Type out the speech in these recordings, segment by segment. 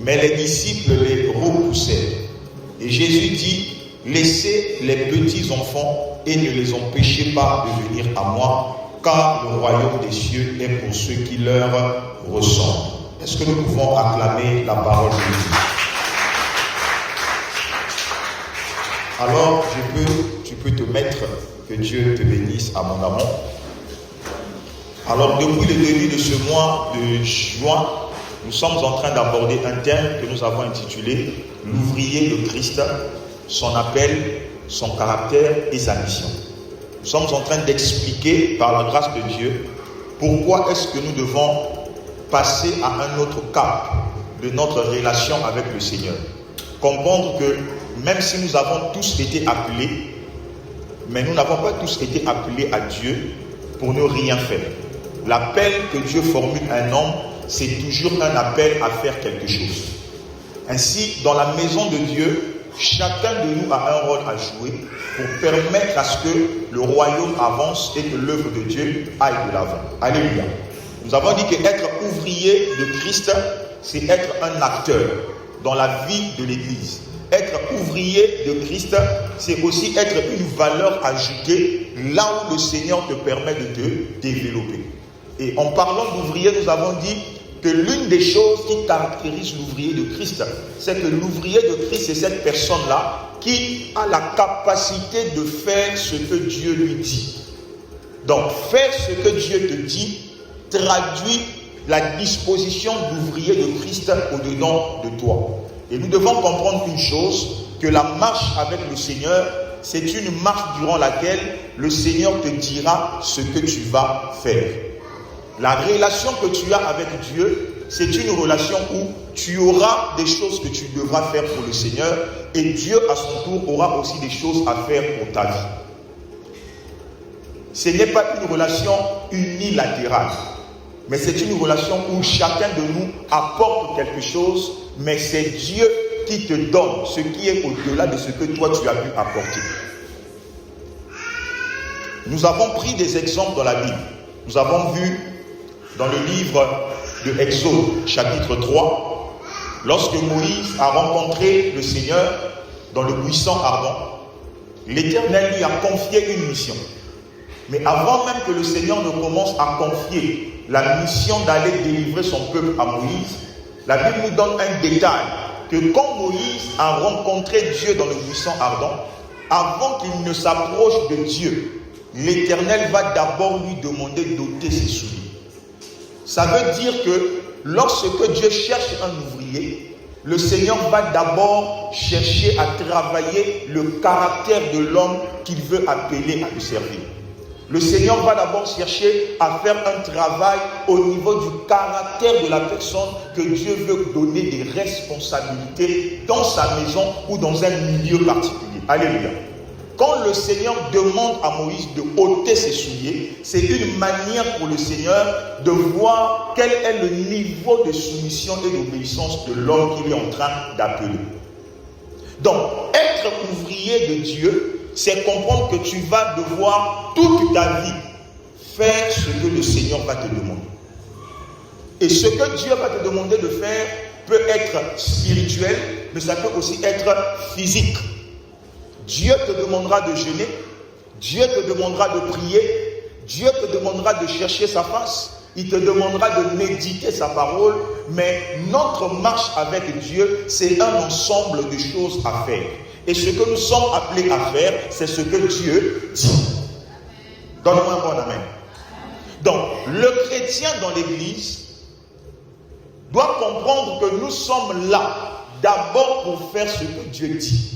Mais les disciples les repoussèrent. Et Jésus dit, laissez les petits enfants et ne les empêchez pas de venir à moi, car le royaume des cieux est pour ceux qui leur ressemblent. Est-ce que nous pouvons acclamer la parole de Dieu? Alors, tu peux te mettre, que Dieu te bénisse abondamment. Alors, depuis le début de ce mois de juin, nous sommes en train d'aborder un thème que nous avons intitulé « L'ouvrier de Christ, son appel, son caractère et sa mission ». Nous sommes en train d'expliquer, par la grâce de Dieu, pourquoi est-ce que nous devons passer à un autre cap de notre relation avec le Seigneur. Comprendre que même si nous avons tous été appelés, mais nous n'avons pas tous été appelés à Dieu pour ne rien faire. L'appel que Dieu formule à un homme, c'est toujours un appel à faire quelque chose. Ainsi, dans la maison de Dieu, chacun de nous a un rôle à jouer pour permettre à ce que le royaume avance et que l'œuvre de Dieu aille de l'avant. Alléluia. Nous avons dit qu'être ouvrier de Christ, c'est être un acteur dans la vie de l'Église. Être ouvrier de Christ, c'est aussi être une valeur ajoutée là où le Seigneur te permet de te développer. Et en parlant d'ouvrier, nous avons dit que l'une des choses qui caractérise l'ouvrier de Christ, c'est que l'ouvrier de Christ, c'est cette personne-là qui a la capacité de faire ce que Dieu lui dit. Donc, faire ce que Dieu te dit traduit la disposition d'ouvrier de Christ au-dedans de toi. Et nous devons comprendre une chose, que la marche avec le Seigneur, c'est une marche durant laquelle le Seigneur te dira ce que tu vas faire. La relation que tu as avec Dieu, c'est une relation où tu auras des choses que tu devras faire pour le Seigneur et Dieu, à son tour, aura aussi des choses à faire pour ta vie. Ce n'est pas une relation unilatérale, mais c'est une relation où chacun de nous apporte quelque chose, mais c'est Dieu qui te donne ce qui est au-delà de ce que toi tu as pu apporter. Nous avons pris des exemples dans la Bible. Nous avons vu dans le livre de Exode, chapitre 3, lorsque Moïse a rencontré le Seigneur dans le buisson ardent, l'Éternel lui a confié une mission. Mais avant même que le Seigneur ne commence à confier la mission d'aller délivrer son peuple à Moïse, la Bible nous donne un détail, que quand Moïse a rencontré Dieu dans le buisson ardent, avant qu'il ne s'approche de Dieu, l'Éternel va d'abord lui demander d'ôter ses souliers. Ça veut dire que lorsque Dieu cherche un ouvrier, le Seigneur va d'abord chercher à travailler le caractère de l'homme qu'il veut appeler à le servir. Le Seigneur va d'abord chercher à faire un travail au niveau du caractère de la personne que Dieu veut donner des responsabilités dans sa maison ou dans un milieu particulier. Alléluia. Quand le Seigneur demande à Moïse de ôter ses souliers, c'est une manière pour le Seigneur de voir quel est le niveau de soumission et d'obéissance de l'homme qu'il est en train d'appeler. Donc, être ouvrier de Dieu, c'est comprendre que tu vas devoir toute ta vie faire ce que le Seigneur va te demander. Et ce que Dieu va te demander de faire peut être spirituel, mais ça peut aussi être physique. Dieu te demandera de jeûner, Dieu te demandera de prier, Dieu te demandera de chercher sa face, il te demandera de méditer sa parole, mais notre marche avec Dieu, c'est un ensemble de choses à faire. Et ce que nous sommes appelés à faire, c'est ce que Dieu dit. Donne-moi un bon amen. Donc, le chrétien dans l'église doit comprendre que nous sommes là d'abord pour faire ce que Dieu dit.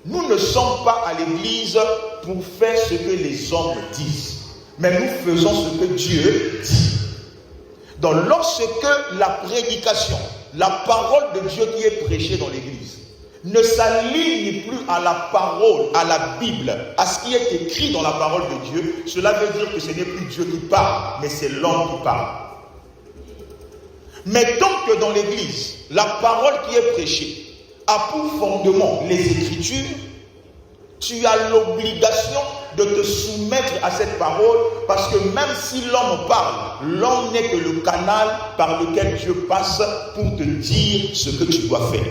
Nous ne sommes pas à l'église pour faire ce que les hommes disent, mais nous faisons ce que Dieu dit. Donc, lorsque la prédication, la parole de Dieu qui est prêchée dans l'église, ne s'aligne plus à la parole, à la Bible, à ce qui est écrit dans la parole de Dieu, cela veut dire que ce n'est plus Dieu qui parle, mais c'est l'homme qui parle. Mais tant que dans l'église, la parole qui est prêchée a pour fondement les Écritures, tu as l'obligation de te soumettre à cette parole, parce que même si l'homme parle, l'homme n'est que le canal par lequel Dieu passe pour te dire ce que tu dois faire.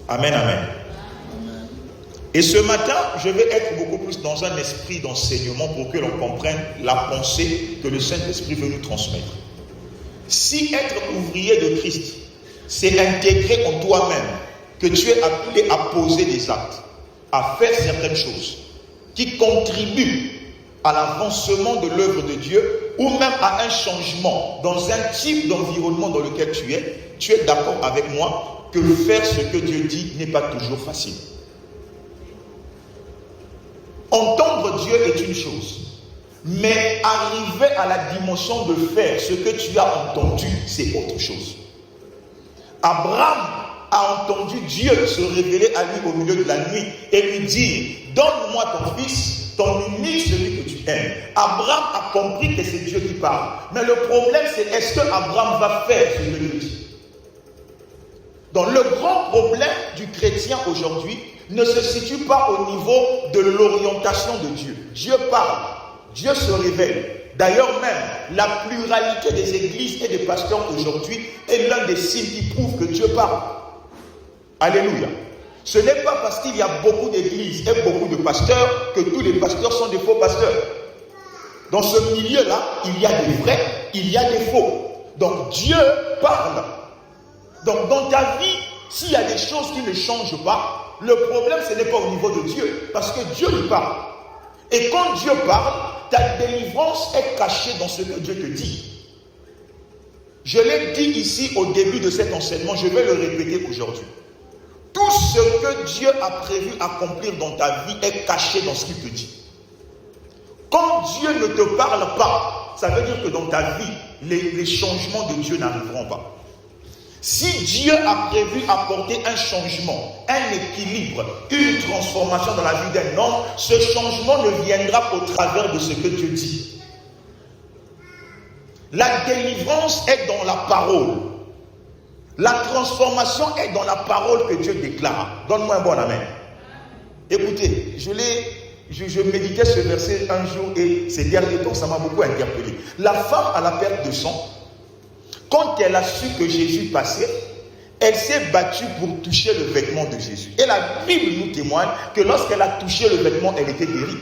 Amen, amen. Et ce matin, je vais être beaucoup plus dans un esprit d'enseignement pour que l'on comprenne la pensée que le Saint-Esprit veut nous transmettre. Si être ouvrier de Christ, c'est intégrer en toi-même que tu es appelé à poser des actes, à faire certaines choses qui contribuent à l'avancement de l'œuvre de Dieu ou même à un changement dans un type d'environnement dans lequel tu es d'accord avec moi que faire ce que Dieu dit n'est pas toujours facile. Entendre Dieu est une chose, mais arriver à la dimension de faire ce que tu as entendu, c'est autre chose. Abraham a entendu Dieu se révéler à lui au milieu de la nuit et lui dire: donne-moi ton fils, ton unique, celui que tu aimes. Abraham a compris que c'est Dieu qui parle. Mais le problème, c'est est-ce que Abraham va faire ce que Dieu dit? Donc le grand problème du chrétien aujourd'hui ne se situe pas au niveau de l'orientation de Dieu. Dieu parle, Dieu se révèle. D'ailleurs même, la pluralité des églises et des pasteurs aujourd'hui est l'un des signes qui prouvent que Dieu parle. Alléluia. Ce n'est pas parce qu'il y a beaucoup d'églises et beaucoup de pasteurs que tous les pasteurs sont des faux pasteurs. Dans ce milieu-là, il y a des vrais, il y a des faux. Donc Dieu parle. Donc dans ta vie, s'il y a des choses qui ne changent pas, le problème ce n'est pas au niveau de Dieu, parce que Dieu lui parle. Et quand Dieu parle, ta délivrance est cachée dans ce que Dieu te dit. Je l'ai dit ici au début de cet enseignement, je vais le répéter aujourd'hui. Tout ce que Dieu a prévu accomplir dans ta vie est caché dans ce qu'il te dit. Quand Dieu ne te parle pas, ça veut dire que dans ta vie, les changements de Dieu n'arriveront pas. Si Dieu a prévu apporter un changement, un équilibre, une transformation dans la vie d'un homme, ce changement ne viendra qu'au travers de ce que Dieu dit. La délivrance est dans la parole. La transformation est dans la parole que Dieu déclare. Donne-moi un bon amen. Écoutez, je méditais ce verset un jour et ces derniers temps, ça m'a beaucoup interpellé. La femme à la perte de sang, quand elle a su que Jésus passait, elle s'est battue pour toucher le vêtement de Jésus. Et la Bible nous témoigne que lorsqu'elle a touché le vêtement, elle était guérie.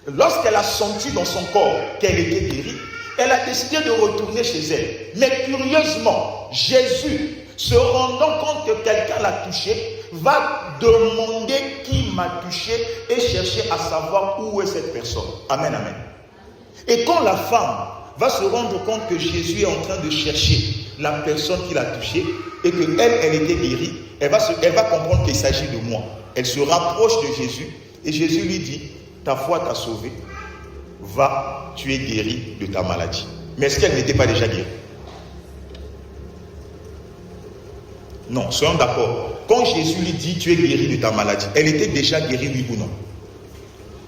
Lorsqu'elle a senti dans son corps qu'elle était guérie, elle a décidé de retourner chez elle. Mais curieusement, Jésus, se rendant compte que quelqu'un l'a touché, va demander qui m'a touché et chercher à savoir où est cette personne. Amen, amen. Et quand la femme va se rendre compte que Jésus est en train de chercher la personne qui l'a touché et qu'elle était guérie, elle va comprendre qu'il s'agit de moi. Elle se rapproche de Jésus et Jésus lui dit: ta foi t'a sauvé, va, tu es guéri de ta maladie. Mais est-ce qu'elle n'était pas déjà guérie? Non, soyons d'accord. Quand Jésus lui dit: tu es guéri de ta maladie, elle était déjà guérie, oui ou non?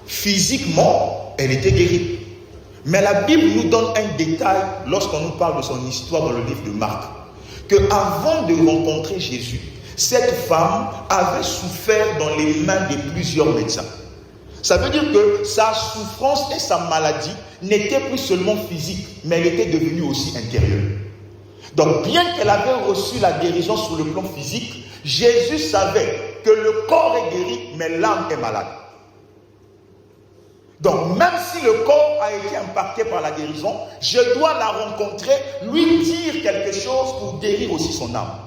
Physiquement, elle était guérie. Mais la Bible nous donne un détail lorsqu'on nous parle de son histoire dans le livre de Marc. Qu'avant de rencontrer Jésus, cette femme avait souffert dans les mains de plusieurs médecins. Ça veut dire que sa souffrance et sa maladie n'étaient plus seulement physiques, mais elle était devenue aussi intérieure. Donc bien qu'elle avait reçu la guérison sur le plan physique, Jésus savait que le corps est guéri, mais l'âme est malade. Donc même si le corps a été impacté par la guérison, je dois la rencontrer, lui dire quelque chose pour guérir aussi son âme.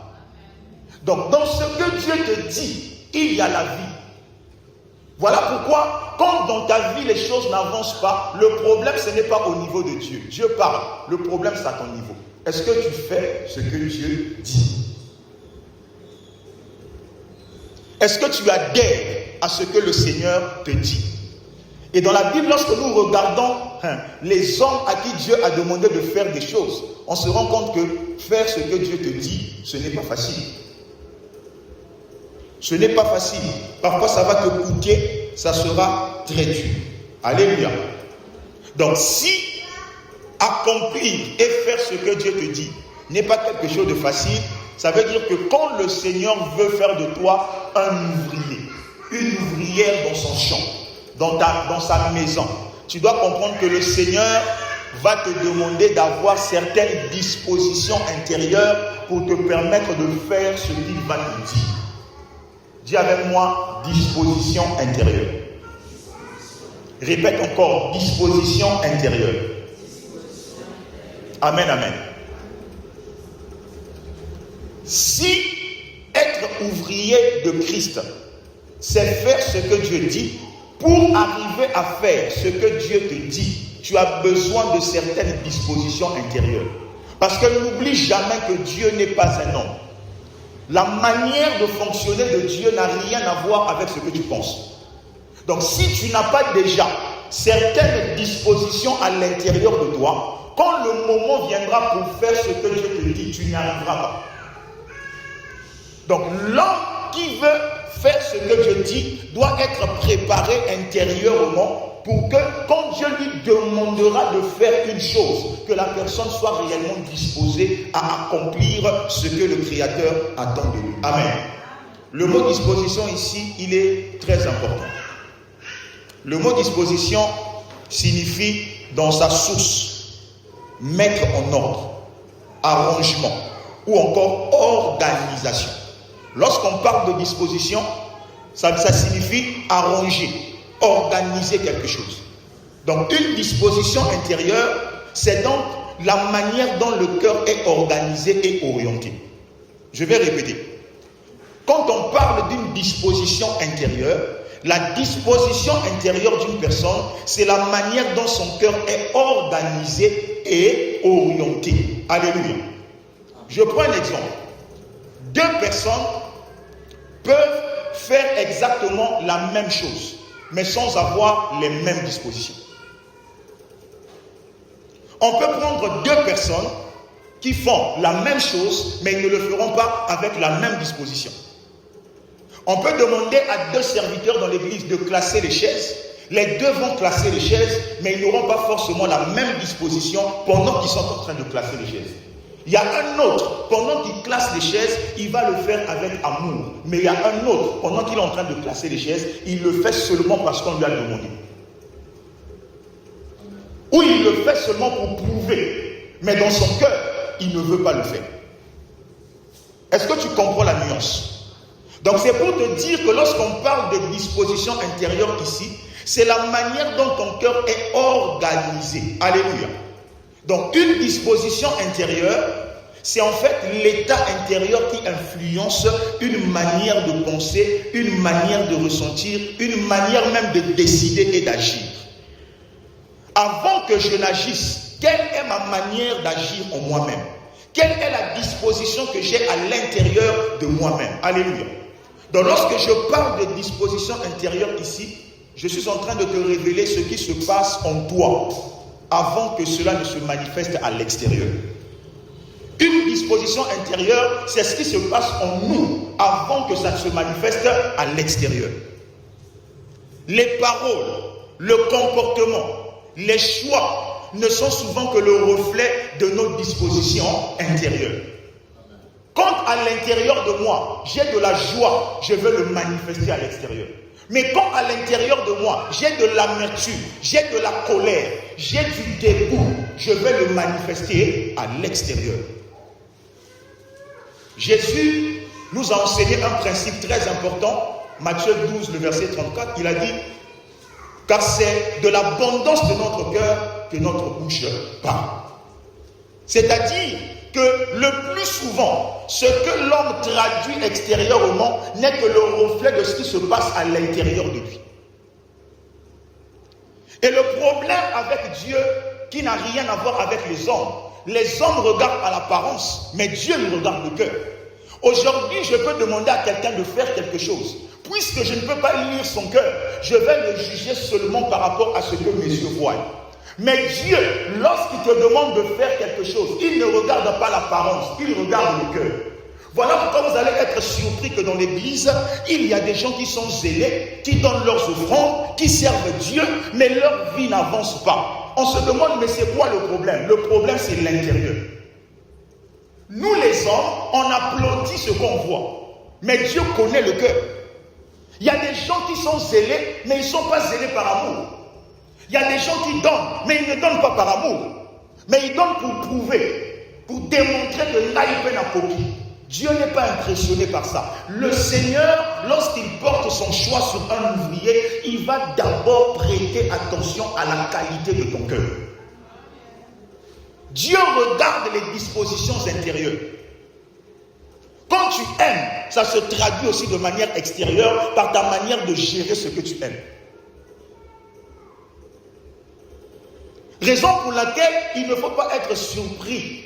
Donc dans ce que Dieu te dit, il y a la vie. Voilà pourquoi, quand dans ta vie les choses n'avancent pas, le problème ce n'est pas au niveau de Dieu. Dieu parle, le problème c'est à ton niveau. Est-ce que tu fais ce que Dieu dit? Est-ce que tu adhères à ce que le Seigneur te dit? Et dans la Bible, lorsque nous regardons les hommes à qui Dieu a demandé de faire des choses, on se rend compte que faire ce que Dieu te dit, ce n'est pas facile. Ce n'est pas facile. Parfois, ça va te coûter, ça sera très dur. Alléluia. Donc, si accomplir et faire ce que Dieu te dit n'est pas quelque chose de facile, Ça veut dire que quand le Seigneur veut faire de toi un ouvrier, une ouvrière dans son champ, dans sa maison, tu dois comprendre que le Seigneur va te demander d'avoir certaines dispositions intérieures pour te permettre de faire ce qu'il va te dire. Dis avec moi, disposition intérieure. Répète encore, disposition intérieure. Amen, amen. Si être ouvrier de Christ, c'est faire ce que Dieu dit, pour arriver à faire ce que Dieu te dit, tu as besoin de certaines dispositions intérieures. Parce que n'oublie jamais que Dieu n'est pas un homme. La manière de fonctionner de Dieu n'a rien à voir avec ce que tu penses. Donc si tu n'as pas déjà certaines dispositions à l'intérieur de toi, quand le moment viendra pour faire ce que Dieu te dit, tu n'y arriveras pas. Donc l'homme qui veut faire ce que Dieu dit doit être préparé intérieurement pour que quand Dieu lui demandera de faire une chose, que la personne soit réellement disposée à accomplir ce que le Créateur attend de lui. Amen. Le mot disposition ici, il est très important. Le mot disposition signifie dans sa source mettre en ordre, arrangement ou encore organisation. Lorsqu'on parle de disposition, ça signifie arranger, organiser quelque chose. Donc une disposition intérieure, c'est donc la manière dont le cœur est organisé et orienté. Je vais répéter. Quand on parle d'une disposition intérieure, la disposition intérieure d'une personne, c'est la manière dont son cœur est organisé et orienté. Alléluia. Je prends un exemple. Deux personnes peuvent faire exactement la même chose, mais sans avoir les mêmes dispositions. On peut prendre deux personnes qui font la même chose, mais ils ne le feront pas avec la même disposition. On peut demander à deux serviteurs dans l'église de classer les chaises. Les deux vont classer les chaises, mais ils n'auront pas forcément la même disposition pendant qu'ils sont en train de classer les chaises. Il y a un autre, pendant qu'il classe les chaises, il va le faire avec amour. Mais il y a un autre, pendant qu'il est en train de classer les chaises, il le fait seulement parce qu'on lui a demandé. Ou il le fait seulement pour prouver. Mais dans son cœur, il ne veut pas le faire. Est-ce que tu comprends la nuance? Donc c'est pour te dire que lorsqu'on parle de disposition intérieure ici, c'est la manière dont ton cœur est organisé. Alléluia. Donc une disposition intérieure, c'est en fait l'état intérieur qui influence une manière de penser, une manière de ressentir, une manière même de décider et d'agir. Avant que je n'agisse, quelle est ma manière d'agir en moi-même? Quelle est la disposition que j'ai à l'intérieur de moi-même? Alléluia. Donc lorsque je parle de disposition intérieure ici, je suis en train de te révéler ce qui se passe en toi avant que cela ne se manifeste à l'extérieur. Une disposition intérieure, c'est ce qui se passe en nous avant que ça ne se manifeste à l'extérieur. Les paroles, le comportement, les choix ne sont souvent que le reflet de nos dispositions intérieures. Quand à l'intérieur de moi, j'ai de la joie, je veux le manifester à l'extérieur. Mais quand à l'intérieur de moi, j'ai de l'amertume, j'ai de la colère, j'ai du dégoût, je vais le manifester à l'extérieur. Jésus nous a enseigné un principe très important. Matthieu 12, le verset 34, il a dit, car c'est de l'abondance de notre cœur que notre bouche parle. C'est-à-dire que le plus souvent, ce que l'homme traduit extérieurement n'est que le reflet de ce qui se passe à l'intérieur de lui. Et le problème avec Dieu, qui n'a rien à voir avec les hommes regardent à l'apparence, mais Dieu nous regarde le cœur. Aujourd'hui, je peux demander à quelqu'un de faire quelque chose. Puisque je ne peux pas lire son cœur, je vais le juger seulement par rapport à ce que mes yeux voient. Mais Dieu, lorsqu'il te demande de faire quelque chose, il ne regarde pas l'apparence, il regarde le cœur. Voilà pourquoi vous allez être surpris que dans l'église, il y a des gens qui sont zélés, qui donnent leurs offrandes, qui servent Dieu, mais leur vie n'avance pas. On se demande, mais c'est quoi le problème? Le problème, c'est l'intérieur. Nous les hommes, on applaudit ce qu'on voit. Mais Dieu connaît le cœur. Il y a des gens qui sont zélés, mais ils ne sont pas zélés par amour. Il y a des gens qui donnent, mais ils ne donnent pas par amour. Mais ils donnent pour prouver, pour démontrer que là, il peut la copie. Dieu n'est pas impressionné par ça. Le Seigneur, lorsqu'il porte son choix sur un ouvrier, il va d'abord prêter attention à la qualité de ton cœur. Dieu regarde les dispositions intérieures. Quand tu aimes, ça se traduit aussi de manière extérieure par ta manière de gérer ce que tu aimes. Raison pour laquelle il ne faut pas être surpris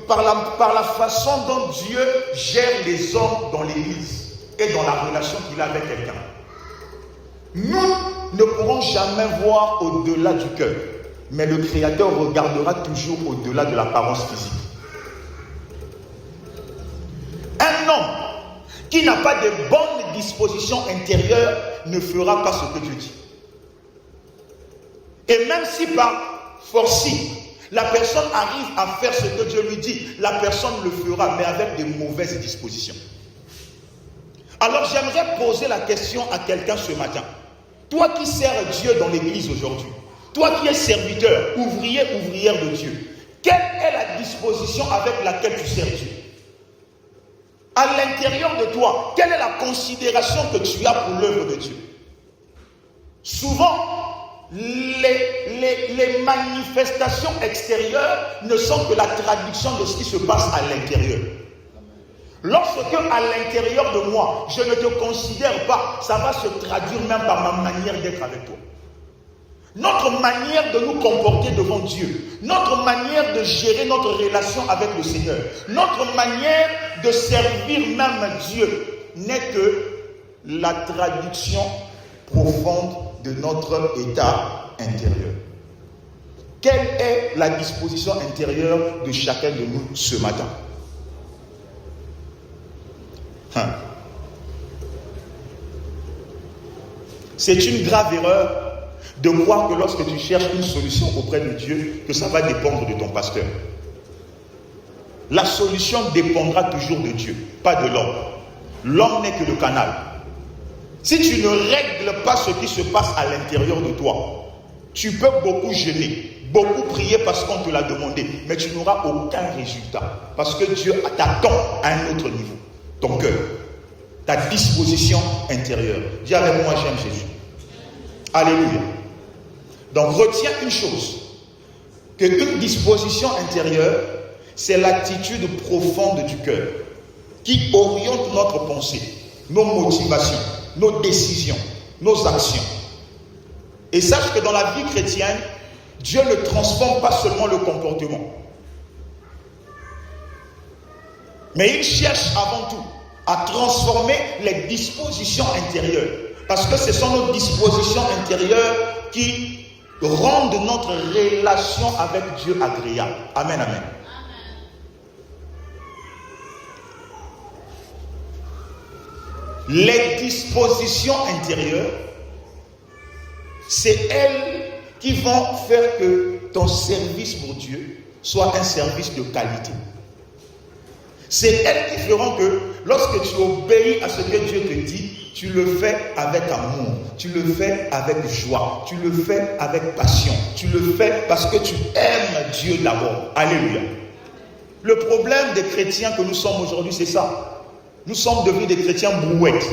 par la façon dont Dieu gère les hommes dans l'église et dans la relation qu'il a avec quelqu'un. Nous ne pourrons jamais voir au-delà du cœur, mais le Créateur regardera toujours au-delà de l'apparence physique. Un homme qui n'a pas de bonnes dispositions intérieures ne fera pas ce que Dieu dit. Et même si par forcing, la personne arrive à faire ce que Dieu lui dit, la personne le fera, mais avec de mauvaises dispositions. Alors j'aimerais poser la question à quelqu'un ce matin. Toi qui sers Dieu dans l'église aujourd'hui, toi qui es serviteur, ouvrier, ouvrière de Dieu, quelle est la disposition avec laquelle tu sers Dieu? À l'intérieur de toi, quelle est la considération que tu as pour l'œuvre de Dieu? Souvent, les manifestations extérieures ne sont que la traduction de ce qui se passe à l'intérieur. Lorsque à l'intérieur de moi, je ne te considère pas, ça va se traduire même par ma manière d'être avec toi. Notre manière de nous comporter devant Dieu, notre manière de gérer notre relation avec le Seigneur, notre manière de servir même Dieu n'est que la traduction profonde de notre état intérieur. Quelle est la disposition intérieure de chacun de nous ce matin? C'est une grave erreur de croire que lorsque tu cherches une solution auprès de Dieu, que ça va dépendre de ton pasteur. La solution dépendra toujours de Dieu, pas de l'homme. L'homme n'est que le canal. Si tu ne règles pas ce qui se passe à l'intérieur de toi, tu peux beaucoup jeûner, beaucoup prier parce qu'on te l'a demandé, mais tu n'auras aucun résultat. Parce que Dieu t'attend à un autre niveau. Ton cœur, ta disposition intérieure. Dis avec moi, j'aime Jésus. Alléluia. Donc retiens une chose, qu'une disposition intérieure, c'est l'attitude profonde du cœur qui oriente notre pensée, nos motivations, nos décisions, nos actions. Et sache que dans la vie chrétienne, Dieu ne transforme pas seulement le comportement, mais il cherche avant tout à transformer les dispositions intérieures. Parce que ce sont nos dispositions intérieures qui rendent notre relation avec Dieu agréable. Amen, amen. Les dispositions intérieures, c'est elles qui vont faire que ton service pour Dieu soit un service de qualité. C'est elles qui feront que lorsque tu obéis à ce que Dieu te dit, tu le fais avec amour, tu le fais avec joie, tu le fais avec passion, tu le fais parce que tu aimes Dieu d'abord. Alléluia. Le problème des chrétiens que nous sommes aujourd'hui, c'est ça. Nous sommes devenus des chrétiens brouettes.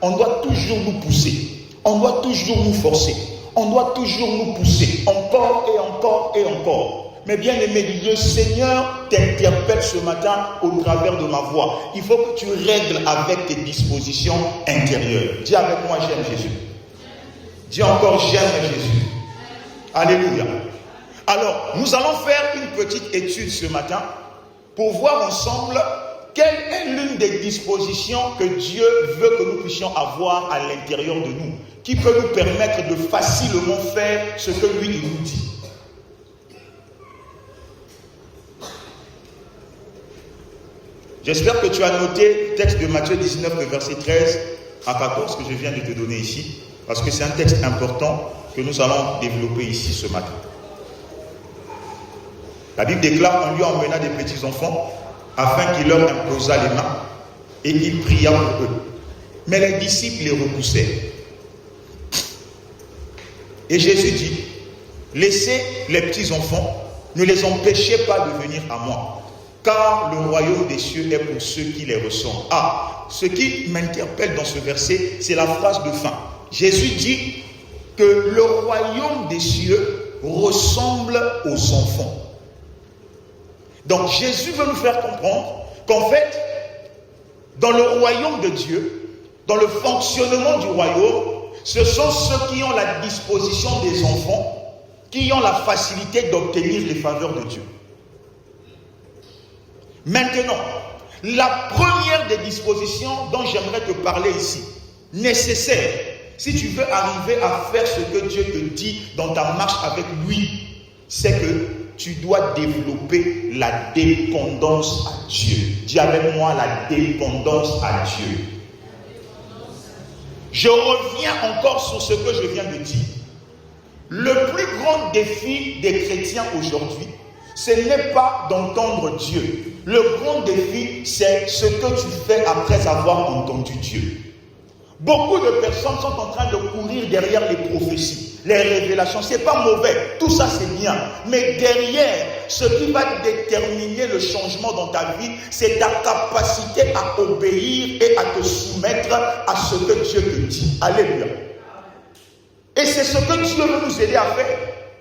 On doit toujours nous pousser, on doit toujours nous forcer, on doit toujours nous pousser, encore et encore et encore. Mais bien aimé, le Seigneur t'interpelle ce matin au travers de ma voix. Il faut que tu règles avec tes dispositions intérieures. Dis avec moi, j'aime Jésus. Dis encore, j'aime Jésus. Alléluia. Alors, nous allons faire une petite étude ce matin pour voir ensemble quelle est l'une des dispositions que Dieu veut que nous puissions avoir à l'intérieur de nous, qui peut nous permettre de facilement faire ce que lui il nous dit. J'espère que tu as noté le texte de Matthieu 19, verset 13 à 14 que je viens de te donner ici, parce que c'est un texte important que nous allons développer ici ce matin. La Bible déclare: on lui emmena des petits enfants afin qu'il leur imposa les mains et qu'il pria pour eux. Mais les disciples les repoussaient. Et Jésus dit, laissez les petits enfants, ne les empêchez pas de venir à moi, car le royaume des cieux est pour ceux qui les ressemblent. Ah, ce qui m'interpelle dans ce verset, c'est la phrase de fin. Jésus dit que le royaume des cieux ressemble aux enfants. Donc Jésus veut nous faire comprendre qu'en fait, dans le royaume de Dieu, dans le fonctionnement du royaume, ce sont ceux qui ont la disposition des enfants, qui ont la facilité d'obtenir les faveurs de Dieu. Maintenant, la première des dispositions dont j'aimerais te parler ici, nécessaire, si tu veux arriver à faire ce que Dieu te dit dans ta marche avec lui, c'est que tu dois développer la dépendance à Dieu. Dis avec moi la dépendance à Dieu. Je reviens encore sur ce que je viens de dire. Le plus grand défi des chrétiens aujourd'hui, ce n'est pas d'entendre Dieu. Le grand défi, c'est ce que tu fais après avoir entendu Dieu. Beaucoup de personnes sont en train de courir derrière les prophéties, les révélations. Ce n'est pas mauvais, tout ça c'est bien. Mais derrière, ce qui va déterminer le changement dans ta vie, c'est ta capacité à obéir et à te soumettre à ce que Dieu te dit. Alléluia. Et c'est ce que Dieu veut nous aider à faire.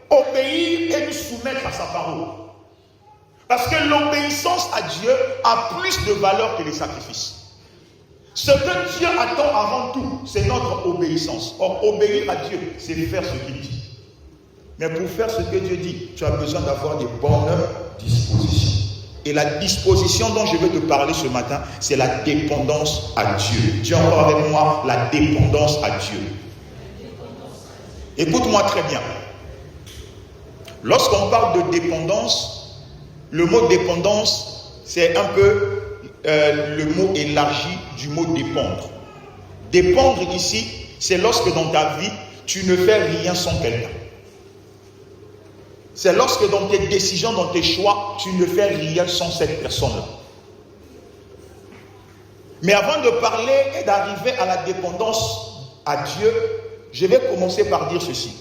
Obéir et nous soumettre à sa parole. Parce que l'obéissance à Dieu a plus de valeur que les sacrifices. Ce que Dieu attend avant tout, c'est notre obéissance. Or, obéir à Dieu, c'est faire ce qu'il dit. Mais pour faire ce que Dieu dit, tu as besoin d'avoir des bonnes dispositions. Et la disposition dont je vais te parler ce matin, c'est la dépendance à Dieu. Dis encore avec moi, la dépendance à Dieu. Écoute-moi très bien. Lorsqu'on parle de dépendance, le mot dépendance, c'est un peu le mot élargi du mot dépendre. Dépendre ici, c'est lorsque dans ta vie, tu ne fais rien sans quelqu'un. C'est lorsque dans tes décisions, dans tes choix, tu ne fais rien sans cette personne-là. Mais avant de parler et d'arriver à la dépendance à Dieu, je vais commencer par dire ceci.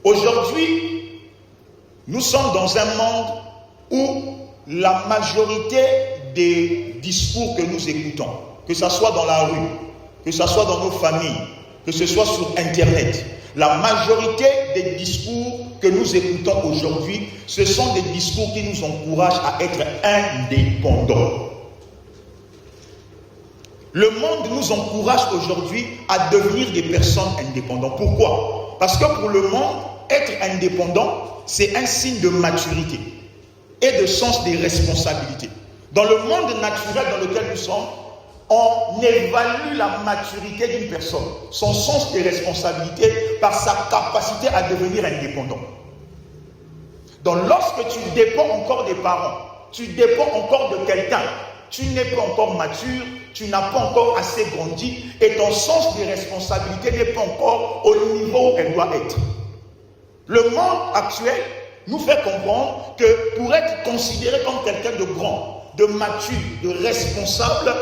Aujourd'hui, nous sommes dans un monde où la majorité des discours que nous écoutons, que ce soit dans la rue, que ce soit dans nos familles, que ce soit sur Internet, la majorité des discours que nous écoutons aujourd'hui, ce sont des discours qui nous encouragent à être indépendants. Le monde nous encourage aujourd'hui à devenir des personnes indépendantes. Pourquoi? Parce que pour le monde, être indépendant, c'est un signe de maturité et de sens des responsabilités. Dans le monde naturel dans lequel nous sommes, on évalue la maturité d'une personne, son sens des responsabilités par sa capacité à devenir indépendant. Donc lorsque tu dépends encore des parents, tu dépends encore de quelqu'un, tu n'es pas encore mature, tu n'as pas encore assez grandi et ton sens des responsabilités n'est pas encore au niveau où elle doit être. Le monde actuel nous fait comprendre que pour être considéré comme quelqu'un de grand, de mature, de responsable,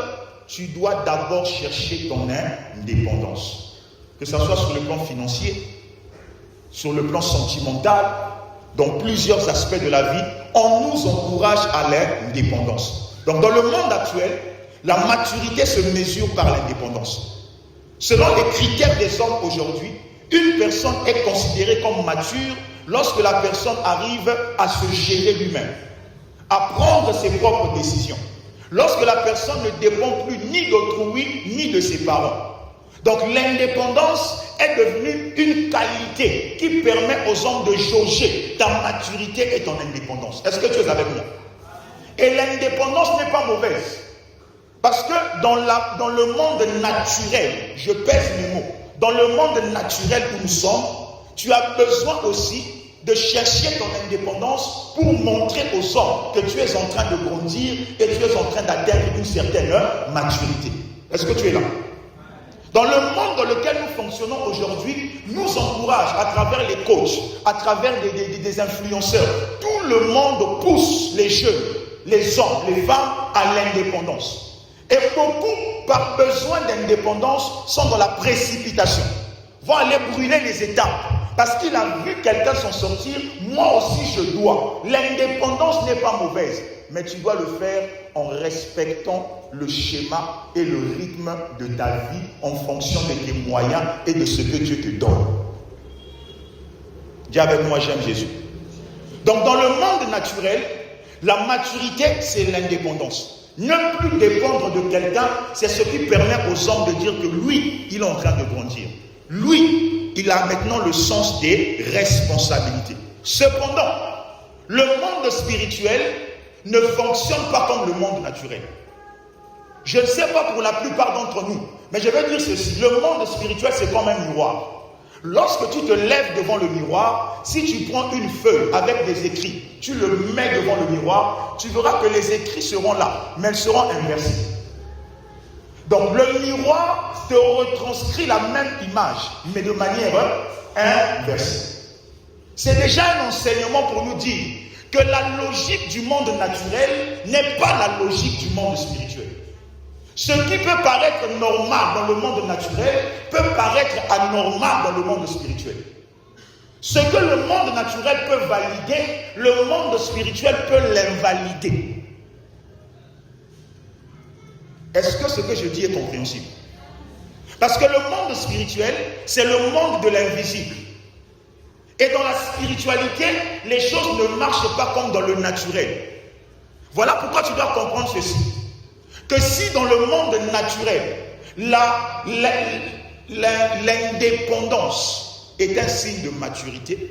tu dois d'abord chercher ton indépendance. Que ce soit sur le plan financier, sur le plan sentimental, dans plusieurs aspects de la vie, on nous encourage à l'indépendance. Donc dans le monde actuel, la maturité se mesure par l'indépendance. Selon les critères des hommes aujourd'hui, une personne est considérée comme mature lorsque la personne arrive à se gérer lui-même, à prendre ses propres décisions. Lorsque la personne ne dépend plus ni d'autrui, ni de ses parents. Donc l'indépendance est devenue une qualité qui permet aux hommes de jauger ta maturité et ton indépendance. Est-ce que tu es avec moi? Et l'indépendance n'est pas mauvaise. Parce que dans le monde naturel, je pèse mes mots, dans le monde naturel où nous sommes, tu as besoin aussi de chercher ton indépendance pour montrer aux hommes que tu es en train de grandir et tu es en train d'atteindre une certaine maturité. Est-ce que tu es là? Dans le monde dans lequel nous fonctionnons aujourd'hui, nous encourage à travers les coachs, à travers des influenceurs. Tout le monde pousse les jeunes les hommes, les femmes à l'indépendance. Et beaucoup, par besoin d'indépendance, sont dans la précipitation. Vont aller brûler les étapes. Parce qu'il a vu quelqu'un s'en sortir, moi aussi je dois. L'indépendance n'est pas mauvaise, mais tu dois le faire en respectant le schéma et le rythme de ta vie en fonction de tes moyens et de ce que Dieu te donne. Dis avec moi, j'aime Jésus. Donc dans le monde naturel, la maturité, c'est l'indépendance. Ne plus dépendre de quelqu'un, c'est ce qui permet aux hommes de dire que lui, il est en train de grandir. Lui, il a maintenant le sens des responsabilités. Cependant, le monde spirituel ne fonctionne pas comme le monde naturel. Je ne sais pas pour la plupart d'entre nous, mais je vais dire ceci. Le monde spirituel, c'est comme un miroir. Lorsque tu te lèves devant le miroir, si tu prends une feuille avec des écrits, tu le mets devant le miroir, tu verras que les écrits seront là, mais elles seront inversées. Donc le miroir te retranscrit la même image, mais de manière inversée. C'est déjà un enseignement pour nous dire que la logique du monde naturel n'est pas la logique du monde spirituel. Ce qui peut paraître normal dans le monde naturel peut paraître anormal dans le monde spirituel. Ce que le monde naturel peut valider, le monde spirituel peut l'invalider. Est-ce que ce que je dis est compréhensible? Parce que le monde spirituel, c'est le monde de l'invisible. Et dans la spiritualité, les choses ne marchent pas comme dans le naturel. Voilà pourquoi tu dois comprendre ceci. Que si dans le monde naturel, l'indépendance est un signe de maturité,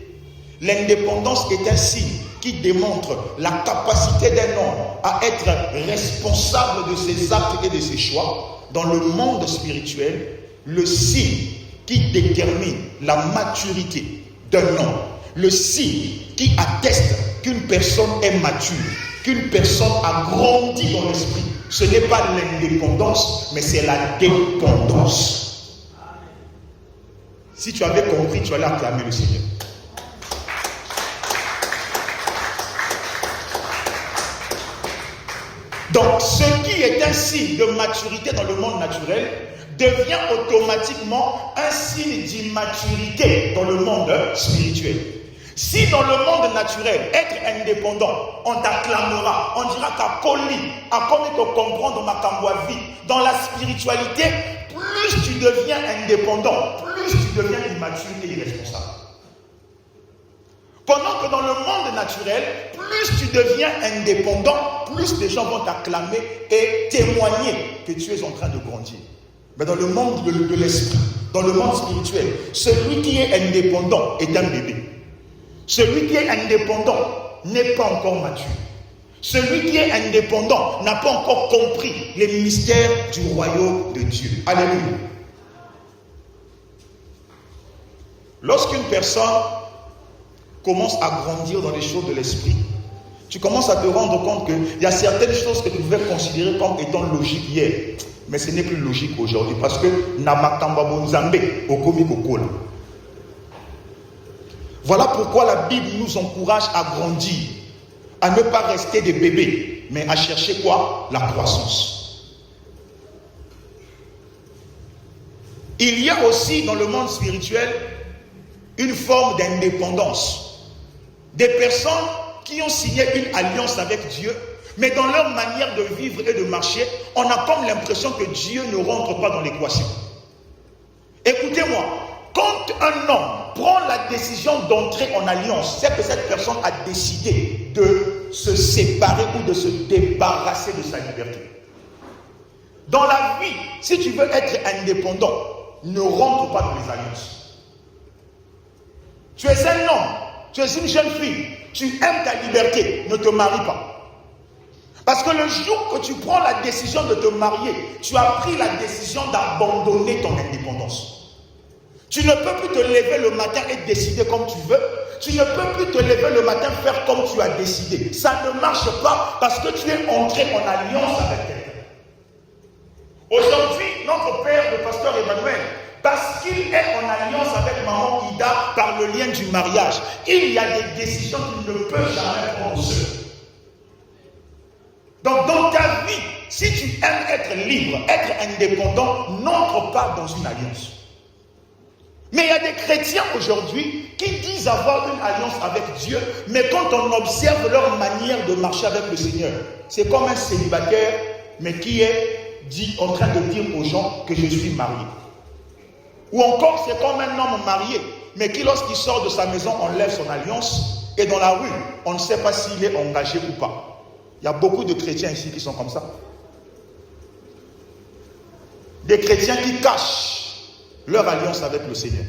l'indépendance est un signe qui démontre la capacité d'un homme à être responsable de ses actes et de ses choix, dans le monde spirituel, le signe qui détermine la maturité d'un homme, le signe qui atteste qu'une personne est mature, qu'une personne a grandi dans l'esprit, ce n'est pas l'indépendance, mais c'est la dépendance. Si tu avais compris, tu allais acclamer le Seigneur. Donc, ce qui est un signe de maturité dans le monde naturel devient automatiquement un signe d'immaturité dans le monde spirituel. Si dans le monde naturel, être indépendant, on t'acclamera, on dira qu'à Koli, à comme te comprendre ma vie. Dans la spiritualité, plus tu deviens indépendant, plus tu deviens immature et irresponsable. Pendant que dans le monde naturel, plus tu deviens indépendant, plus les gens vont t'acclamer et témoigner que tu es en train de grandir. Mais dans le monde de l'esprit, dans le monde spirituel, celui qui est indépendant est un bébé. Celui qui est indépendant n'est pas encore mature. Celui qui est indépendant n'a pas encore compris les mystères du royaume de Dieu. Alléluia. Lorsqu'une personne commence à grandir dans les choses de l'esprit, tu commences à te rendre compte qu'il y a certaines choses que tu pouvais considérer comme étant logiques hier, mais ce n'est plus logique aujourd'hui parce que Namatamba Bonzambe Okomi Kokola. Voilà pourquoi la Bible nous encourage à grandir, à ne pas rester des bébés, mais à chercher quoi? La croissance. Il y a aussi dans le monde spirituel une forme d'indépendance. Des personnes qui ont signé une alliance avec Dieu, mais dans leur manière de vivre et de marcher, on a comme l'impression que Dieu ne rentre pas dans l'équation. Écoutez-moi, quand un homme prend la décision d'entrer en alliance, c'est que cette personne a décidé de se séparer ou de se débarrasser de sa liberté. Dans la vie, si tu veux être indépendant, ne rentre pas dans les alliances. Tu es un homme, tu es une jeune fille, tu aimes ta liberté, ne te marie pas. Parce que le jour que tu prends la décision de te marier, tu as pris la décision d'abandonner ton indépendance. Tu ne peux plus te lever le matin et décider comme tu veux. Tu ne peux plus te lever le matin et faire comme tu as décidé. Ça ne marche pas parce que tu es entré en alliance avec quelqu'un. Aujourd'hui, notre père, le pasteur Emmanuel, parce qu'il est en alliance avec maman Ida par le lien du mariage, il y a des décisions qu'il ne peut jamais prendre seul. Donc dans ta vie, si tu aimes être libre, être indépendant, n'entre pas dans une alliance. Mais il y a des chrétiens aujourd'hui qui disent avoir une alliance avec Dieu, mais quand on observe leur manière de marcher avec le Seigneur, c'est comme un célibataire, mais qui est en train de dire aux gens que je suis marié. Ou encore, c'est comme un homme marié, mais qui lorsqu'il sort de sa maison, enlève son alliance, et dans la rue, on ne sait pas s'il est engagé ou pas. Il y a beaucoup de chrétiens ici qui sont comme ça. Des chrétiens qui cachent leur alliance avec le Seigneur.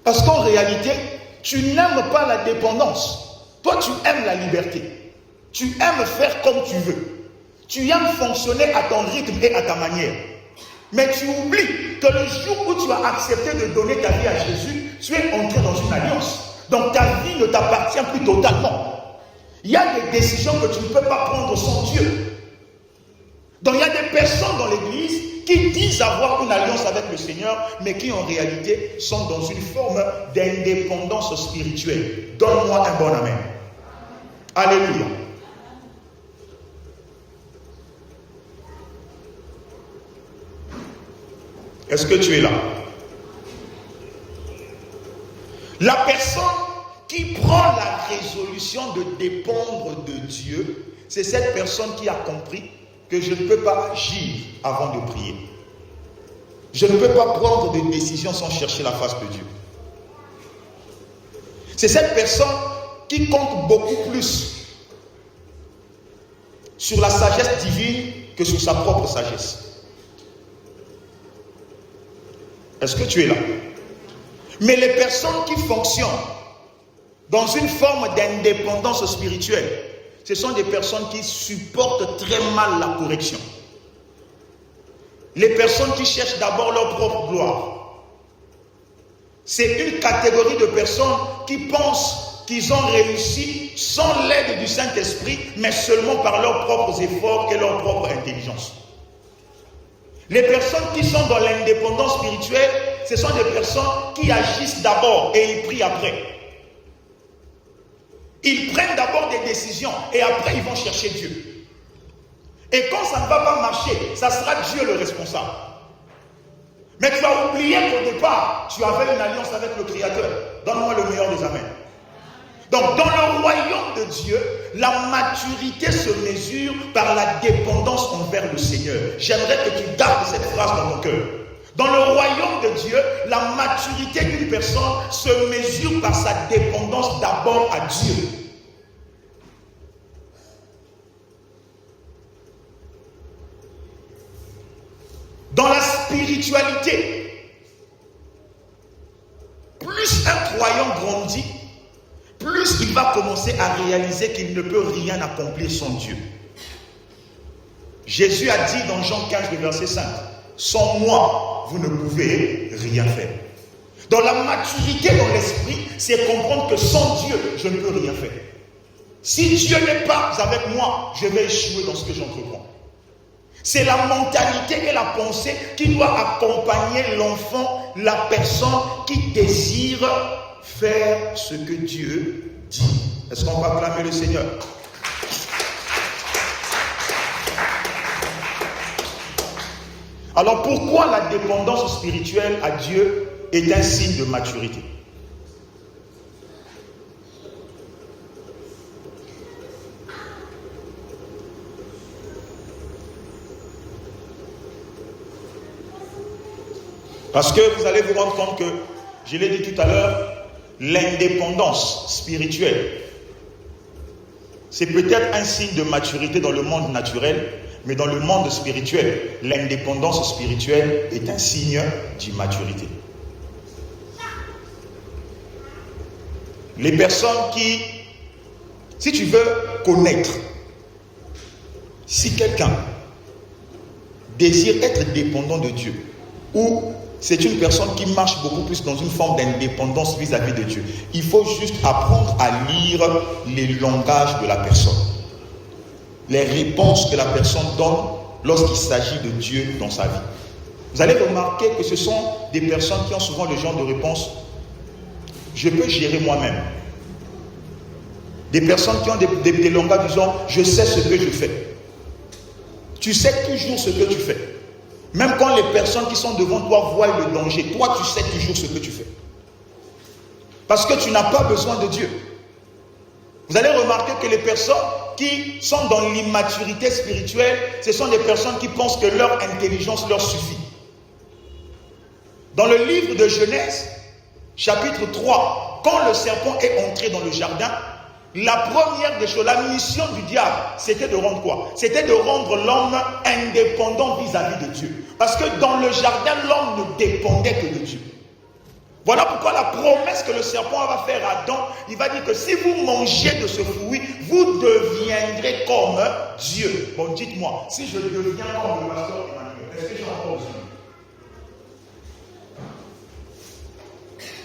Parce qu'en réalité, tu n'aimes pas la dépendance. Toi, tu aimes la liberté. Tu aimes faire comme tu veux. Tu aimes fonctionner à ton rythme et à ta manière. Mais tu oublies que le jour où tu as accepté de donner ta vie à Jésus, tu es entré dans une alliance. Donc ta vie ne t'appartient plus totalement. Il y a des décisions que tu ne peux pas prendre sans Dieu. Donc il y a des personnes dans l'église qui disent avoir une alliance avec le Seigneur, mais qui en réalité sont dans une forme d'indépendance spirituelle. Donne-moi un bon amen. Alléluia. Est-ce que tu es là? La personne qui prend la résolution de dépendre de Dieu, c'est cette personne qui a compris que je ne peux pas agir avant de prier. Je ne peux pas prendre des décisions sans chercher la face de Dieu. C'est cette personne qui compte beaucoup plus sur la sagesse divine que sur sa propre sagesse. Est-ce que tu es là? Mais les personnes qui fonctionnent dans une forme d'indépendance spirituelle, ce sont des personnes qui supportent très mal la correction. Les personnes qui cherchent d'abord leur propre gloire. C'est une catégorie de personnes qui pensent qu'ils ont réussi sans l'aide du Saint-Esprit, mais seulement par leurs propres efforts et leur propre intelligence. Les personnes qui sont dans l'indépendance spirituelle, ce sont des personnes qui agissent d'abord et ils prient après. Ils prennent d'abord des décisions et après ils vont chercher Dieu. Et quand ça ne va pas marcher, ça sera Dieu le responsable. Mais tu as oublié qu'au départ, tu avais une alliance avec le Créateur. Donne-moi le meilleur des amens. Donc dans le royaume de Dieu, la maturité se mesure par la dépendance envers le Seigneur. J'aimerais que tu gardes cette phrase dans ton cœur. Dans le royaume de Dieu, la maturité d'une personne se mesure par sa dépendance d'abord à Dieu. Dans la spiritualité, plus un croyant grandit, plus il va commencer à réaliser qu'il ne peut rien accomplir sans Dieu. Jésus a dit dans Jean 15, le verset 5, « Sans moi, vous ne pouvez rien faire. » Dans la maturité dans l'esprit, c'est comprendre que sans Dieu, je ne peux rien faire. Si Dieu n'est pas avec moi, je vais échouer dans ce que j'entreprends. C'est la mentalité et la pensée qui doit accompagner l'enfant, la personne qui désire faire ce que Dieu dit. Est-ce qu'on va acclamer le Seigneur? Alors pourquoi la dépendance spirituelle à Dieu est un signe de maturité? Parce que vous allez vous rendre compte que, je l'ai dit tout à l'heure, l'indépendance spirituelle, c'est peut-être un signe de maturité dans le monde naturel, mais dans le monde spirituel, l'indépendance spirituelle est un signe d'immaturité. Les personnes qui, si tu veux connaître, si quelqu'un désire être dépendant de Dieu, ou c'est une personne qui marche beaucoup plus dans une forme d'indépendance vis-à-vis de Dieu, il faut juste apprendre à lire les langages de la personne. Les réponses que la personne donne lorsqu'il s'agit de Dieu dans sa vie. Vous allez remarquer que ce sont des personnes qui ont souvent le genre de réponse « Je peux gérer moi-même ». Des personnes qui ont des langages disant « je sais ce que je fais ». Tu sais toujours ce que tu fais. Même quand les personnes qui sont devant toi voient le danger, toi tu sais toujours ce que tu fais. Parce que tu n'as pas besoin de Dieu. Vous allez remarquer que les personnes qui sont dans l'immaturité spirituelle, ce sont des personnes qui pensent que leur intelligence leur suffit. Dans le livre de Genèse, chapitre 3, quand le serpent est entré dans le jardin, la première des choses, la mission du diable, c'était de rendre quoi? C'était de rendre l'homme indépendant vis-à-vis de Dieu. Parce que dans le jardin, l'homme ne dépendait que de Dieu. Voilà pourquoi la promesse que le serpent va faire à Adam, il va dire que si vous mangez de ce fruit, vous deviendrez comme Dieu. Bon, dites-moi, si je deviens comme le pasteur Emmanuel, est-ce que j'ai encore besoin?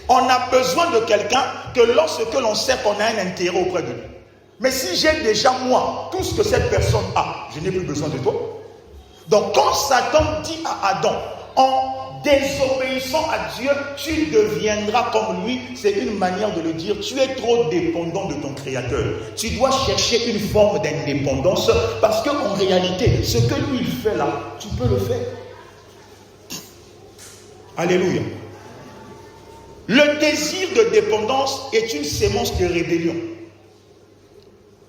On a besoin de quelqu'un que lorsque l'on sait qu'on a un intérêt auprès de lui. Mais si j'ai déjà moi tout ce que cette personne a, je n'ai plus besoin de toi. Donc quand Satan dit à Adam, en désobéissant à Dieu, tu deviendras comme lui, c'est une manière de le dire, tu es trop dépendant de ton Créateur. Tu dois chercher une forme d'indépendance parce qu'en réalité, ce que lui il fait là, tu peux le faire. Alléluia. Le désir de dépendance est une sémence de rébellion.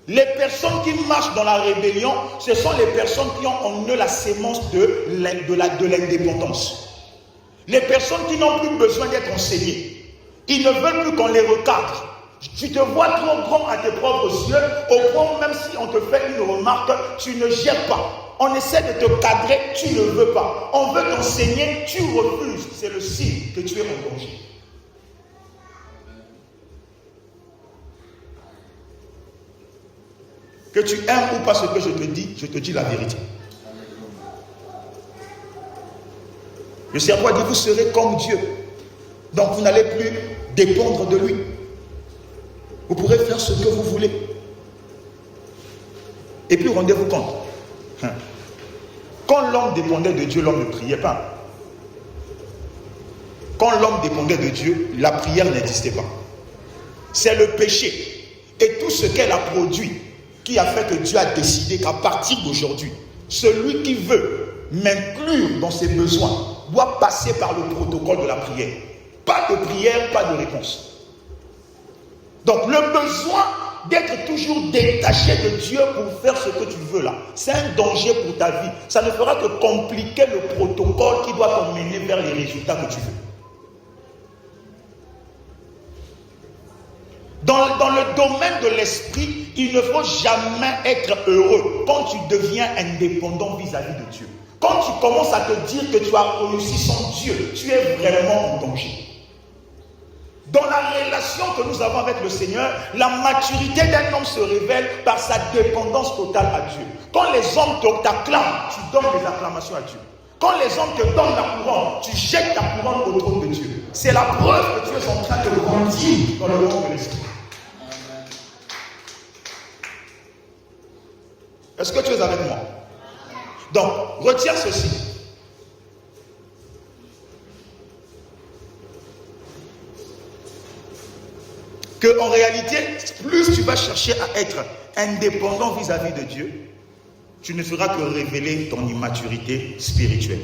Les personnes qui marchent dans la rébellion, ce sont les personnes qui ont en eux la sémence de l'indépendance. Les personnes qui n'ont plus besoin d'être enseignées. Ils ne veulent plus qu'on les recadre. Tu te vois trop grand à tes propres yeux, au point même si on te fait une remarque, tu ne gères pas. On essaie de te cadrer, tu ne veux pas. On veut t'enseigner, tu refuses. C'est le signe que tu es en danger. Que tu aimes ou pas ce que je te dis la vérité. Le serpent a dit, vous serez comme Dieu. Donc vous n'allez plus dépendre de lui. Vous pourrez faire ce que vous voulez. Et puis rendez-vous compte. Quand l'homme dépendait de Dieu, l'homme ne priait pas. Quand l'homme dépendait de Dieu, la prière n'existait pas. C'est le péché et tout ce qu'elle a produit qui a fait que Dieu a décidé qu'à partir d'aujourd'hui, celui qui veut m'inclure dans ses besoins doit passer par le protocole de la prière. Pas de prière, pas de réponse. Donc le besoin d'être toujours détaché de Dieu pour faire ce que tu veux là, c'est un danger pour ta vie. Ça ne fera que compliquer le protocole qui doit t'emmener vers les résultats que tu veux. Dans le domaine de l'esprit, il ne faut jamais être heureux quand tu deviens indépendant vis-à-vis de Dieu. Quand tu commences à te dire que tu as réussi sans Dieu, tu es vraiment en danger. Dans la relation que nous avons avec le Seigneur, la maturité d'un homme se révèle par sa dépendance totale à Dieu. Quand les hommes t'acclament, tu donnes des acclamations à Dieu. Quand les hommes te donnent la couronne, tu jettes ta couronne au trône de Dieu. C'est la preuve que tu es en train de grandir dans le monde de l'esprit. Est-ce que tu es avec moi? Donc, retiens ceci. Que en réalité, plus tu vas chercher à être indépendant vis-à-vis de Dieu, tu ne feras que révéler ton immaturité spirituelle.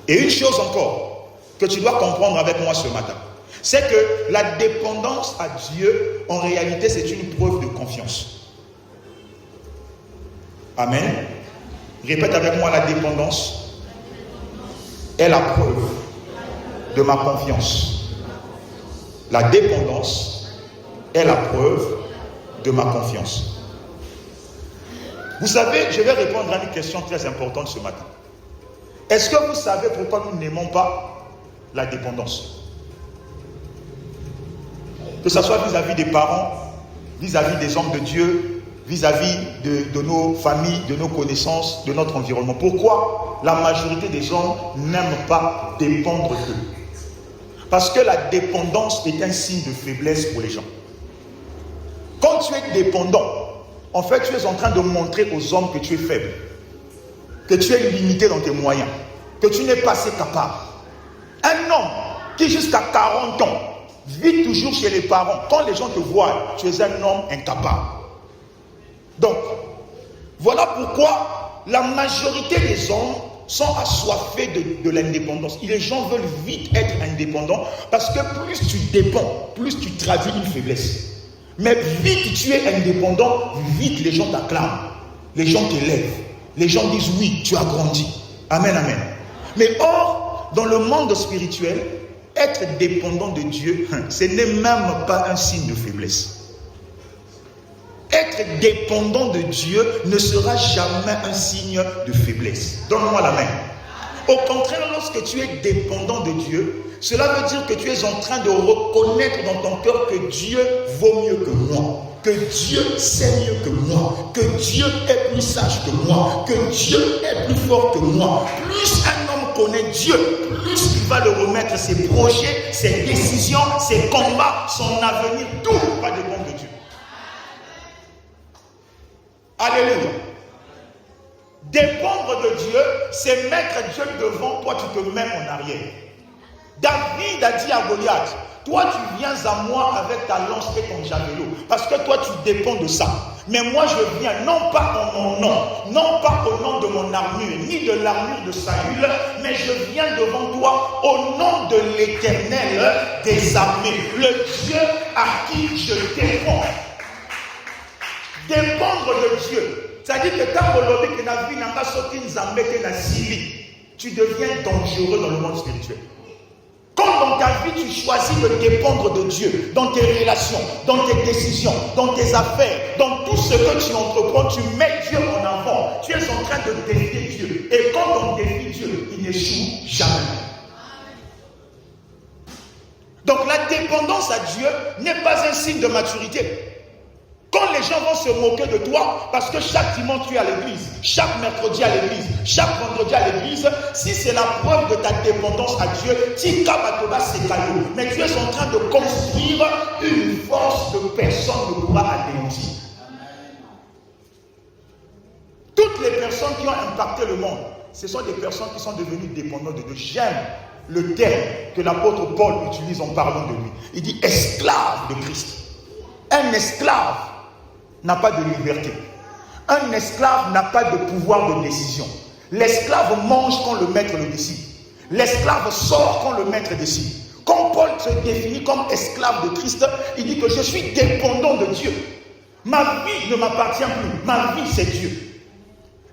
Et une chose encore que tu dois comprendre avec moi ce matin, c'est que la dépendance à Dieu, en réalité, c'est une preuve de confiance. Amen. Répète avec moi, la dépendance est la preuve de ma confiance. La dépendance est la preuve de ma confiance. Vous savez, je vais répondre à une question très importante ce matin. Est-ce que vous savez pourquoi nous n'aimons pas la dépendance? Que ce soit vis-à-vis des parents, vis-à-vis des hommes de Dieu, vis-à-vis de nos familles, de nos connaissances, de notre environnement. Pourquoi la majorité des gens n'aiment pas dépendre d'eux? Parce que la dépendance est un signe de faiblesse pour les gens. Quand tu es dépendant, en fait, tu es en train de montrer aux hommes que tu es faible, que tu es limité dans tes moyens, que tu n'es pas assez capable. Un homme qui jusqu'à 40 ans vis toujours chez les parents. Quand les gens te voient, tu es un homme incapable. Donc, voilà pourquoi la majorité des hommes sont assoiffés de l'indépendance. Les gens veulent vite être indépendants parce que plus tu dépends, plus tu traduis une faiblesse. Mais vite tu es indépendant, vite les gens t'acclament, les gens t'élèvent, les gens disent oui, tu as grandi. Amen, amen. Mais or, dans le monde spirituel, être dépendant de Dieu, ce n'est même pas un signe de faiblesse. Être dépendant de Dieu ne sera jamais un signe de faiblesse. Donne-moi la main. Au contraire, lorsque tu es dépendant de Dieu, cela veut dire que tu es en train de reconnaître dans ton cœur que Dieu vaut mieux que moi, que Dieu sait mieux que moi, que Dieu est plus sage que moi, que Dieu est plus fort que moi. Plus un homme connaît Dieu, plus il va le remettre ses projets, ses décisions, ses combats, son avenir, tout va dépendre de Dieu. Alléluia. Dépendre de Dieu, c'est mettre Dieu devant, toi tu te mets en arrière. David a dit à Goliath, toi tu viens à moi avec ta lance et ton javelot, parce que toi tu dépends de ça. Mais moi je viens non pas en mon nom, non pas au nom de mon armure, ni de l'armure de Saül, mais je viens devant toi au nom de l'Éternel des armées, le Dieu à qui je dépends. Dépendre de Dieu. C'est-à-dire que quand tu deviens dangereux dans le monde spirituel. Quand dans ta vie tu choisis de dépendre de Dieu, dans tes relations, dans tes décisions, dans tes affaires, dans tout ce que tu entreprends, tu mets Dieu en avant. Tu es en train de défier Dieu. Et quand on défie Dieu, il n'échoue jamais. Donc la dépendance à Dieu n'est pas un signe de maturité. Quand les gens vont se moquer de toi, parce que chaque dimanche tu es à l'église, chaque mercredi à l'église, chaque vendredi à l'église, si c'est la preuve de ta dépendance à Dieu, mais tu es en train de construire une force que personne ne pourra anéantir. Toutes les personnes qui ont impacté le monde, ce sont des personnes qui sont devenues dépendantes de Dieu. J'aime le terme que l'apôtre Paul utilise en parlant de lui. Il dit esclave de Christ. Un esclave n'a pas de liberté. Un esclave n'a pas de pouvoir de décision. L'esclave mange quand le maître le décide. L'esclave sort quand le maître décide. Quand Paul se définit comme esclave de Christ, il dit que je suis dépendant de Dieu. Ma vie ne m'appartient plus. Ma vie, c'est Dieu.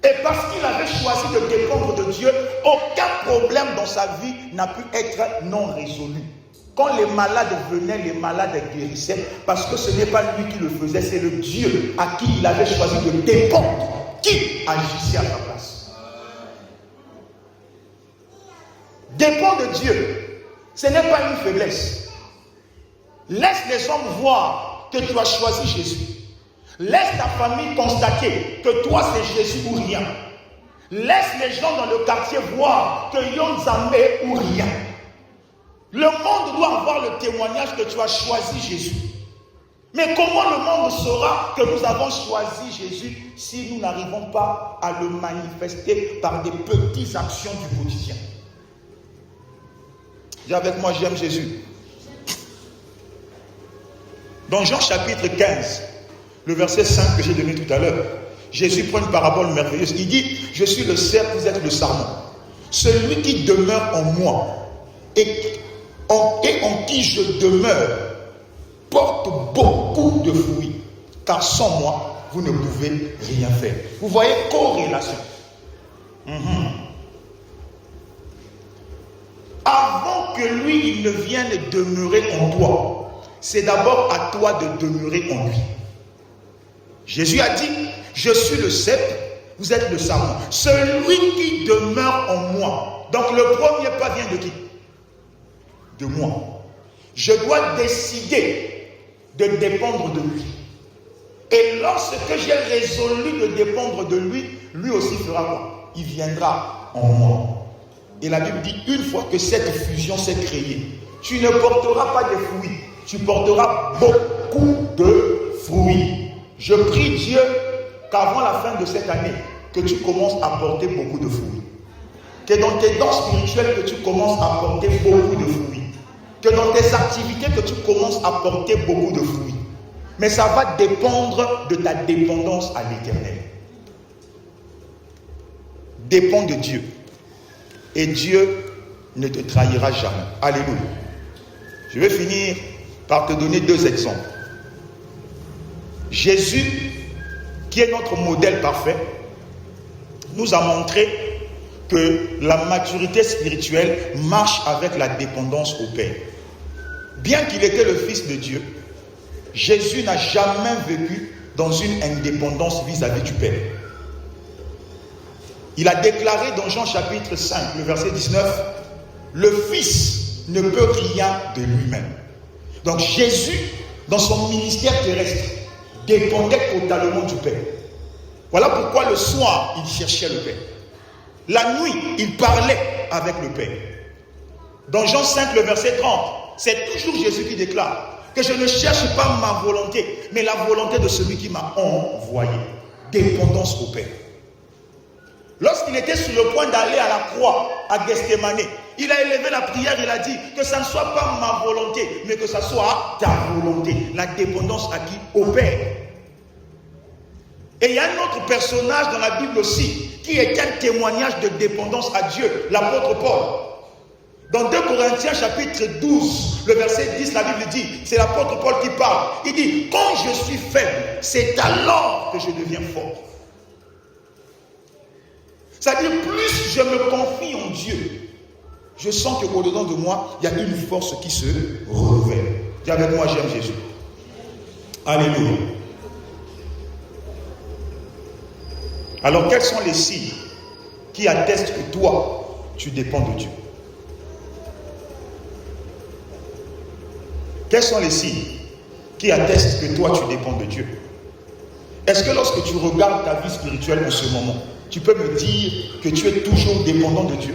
Et parce qu'il avait choisi de dépendre de Dieu, aucun problème dans sa vie n'a pu être non résolu. Quand les malades venaient, les malades guérissaient, parce que ce n'est pas lui qui le faisait, c'est le Dieu à qui il avait choisi de dépendre, qui agissait à sa place. Dépend de Dieu, ce n'est pas une faiblesse. Laisse les hommes voir que tu as choisi Jésus. Laisse ta famille constater que toi c'est Jésus ou rien. Laisse les gens dans le quartier voir que Yonzambe ou rien. Le monde doit avoir le témoignage que tu as choisi Jésus. Mais comment le monde saura que nous avons choisi Jésus si nous n'arrivons pas à le manifester par des petites actions du quotidien? Dis avec moi, j'aime Jésus. Dans Jean chapitre 15, le verset 5 que j'ai donné tout à l'heure, Jésus prend une parabole merveilleuse. Il dit, je suis le cerf, vous êtes le sarment. Celui qui demeure en moi et en qui je demeure porte beaucoup de fruits, car sans moi, vous ne pouvez rien faire. Vous voyez, corrélation. Avant que lui, il ne vienne demeurer en toi, c'est d'abord à toi de demeurer en lui. Jésus a dit, je suis le cep, vous êtes le sarment. Celui qui demeure en moi. Donc le premier pas vient de qui? De moi. Je dois décider de dépendre de lui. Et lorsque j'ai résolu de dépendre de lui, lui aussi fera quoi? Il viendra en moi. Et la Bible dit, une fois que cette fusion s'est créée, tu ne porteras pas de fruits, tu porteras beaucoup de fruits. Je prie Dieu qu'avant la fin de cette année, que tu commences à porter beaucoup de fruits. Que dans tes dons spirituels, que tu commences à porter beaucoup de fruits. que dans tes activités que tu commences à porter beaucoup de fruits. Mais ça va dépendre de ta dépendance à l'Éternel. Dépends de Dieu. Et Dieu ne te trahira jamais. Alléluia. Je vais finir par te donner 2 exemples. Jésus, qui est notre modèle parfait, nous a montré que la maturité spirituelle marche avec la dépendance au Père. Bien qu'il était le Fils de Dieu, Jésus n'a jamais vécu dans une indépendance vis-à-vis du Père. Il a déclaré dans Jean chapitre 5, le verset 19, « Le Fils ne peut rien de lui-même. » Donc Jésus, dans son ministère terrestre, dépendait totalement du Père. Voilà pourquoi le soir, il cherchait le Père. La nuit, il parlait avec le Père. Dans Jean 5, le verset 30, c'est toujours Jésus qui déclare que je ne cherche pas ma volonté, mais la volonté de celui qui m'a envoyé. Dépendance au Père. Lorsqu'il était sur le point d'aller à la croix, à Gethsémane, il a élevé la prière, il a dit que ça ne soit pas ma volonté, mais que ça soit ta volonté. La dépendance à qui? Au Père. Et il y a un autre personnage dans la Bible aussi, qui est un témoignage de dépendance à Dieu, l'apôtre Paul. Dans 2 Corinthiens chapitre 12, le verset 10, la Bible dit, c'est l'apôtre Paul qui parle. Il dit, quand je suis faible, c'est alors que je deviens fort. C'est-à-dire, plus je me confie en Dieu, je sens qu'au-dedans de moi, il y a une force qui se renouvelle. Dis avec moi, j'aime Jésus. Alléluia. Alors, quels sont les signes qui attestent que toi, tu dépends de Dieu? Quels sont les signes qui attestent que toi, tu dépends de Dieu? Est-ce que lorsque tu regardes ta vie spirituelle en ce moment, tu peux me dire que tu es toujours dépendant de Dieu?